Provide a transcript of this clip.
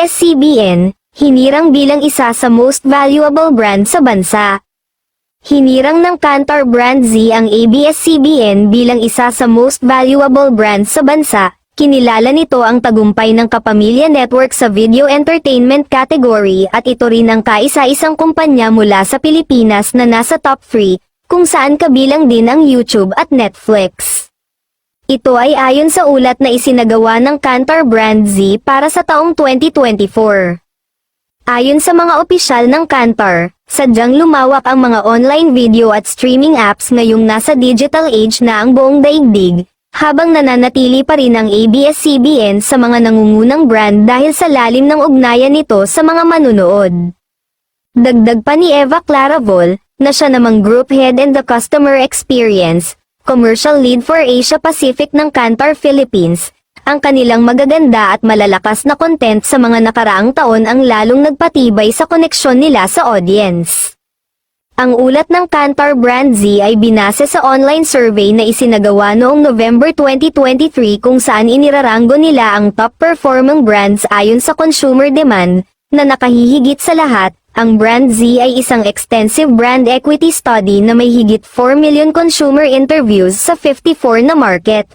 ABS-CBN, hinirang bilang isa sa most valuable brand sa bansa. Hinirang ng Kantar Brand Z ang ABS-CBN bilang isa sa most valuable brands sa bansa. Kinilala nito ang tagumpay ng Kapamilya Network sa video entertainment category at ito rin ang kaisa-isang kumpanya mula sa Pilipinas na nasa top 3, kung saan kabilang din ang YouTube at Netflix. Ito ay ayon sa ulat na isinagawa ng Kantar Brand Z para sa taong 2024. Ayon sa mga opisyal ng Kantar, sadyang lumawak ang mga online video at streaming apps ngayong nasa digital age na ang buong daigdig, habang nananatili pa rin ang ABS-CBN sa mga nangungunang brand dahil sa lalim ng ugnayan nito sa mga manunood. Dagdag pa ni Eva Claravol, na siya namang Group Head and the Customer Experience, Commercial Lead for Asia Pacific ng Kantar Philippines, ang kanilang magaganda at malalakas na content sa mga nakaraang taon ang lalong nagpatibay sa koneksyon nila sa audience. Ang ulat ng Kantar Brand Z ay binase sa online survey na isinagawa noong November 2023 kung saan iniraranggo nila ang top-performing brands ayon sa consumer demand, na nakahihigit sa lahat. Ang Brand Z ay isang extensive brand equity study na may higit 4 million consumer interviews sa 54 na market.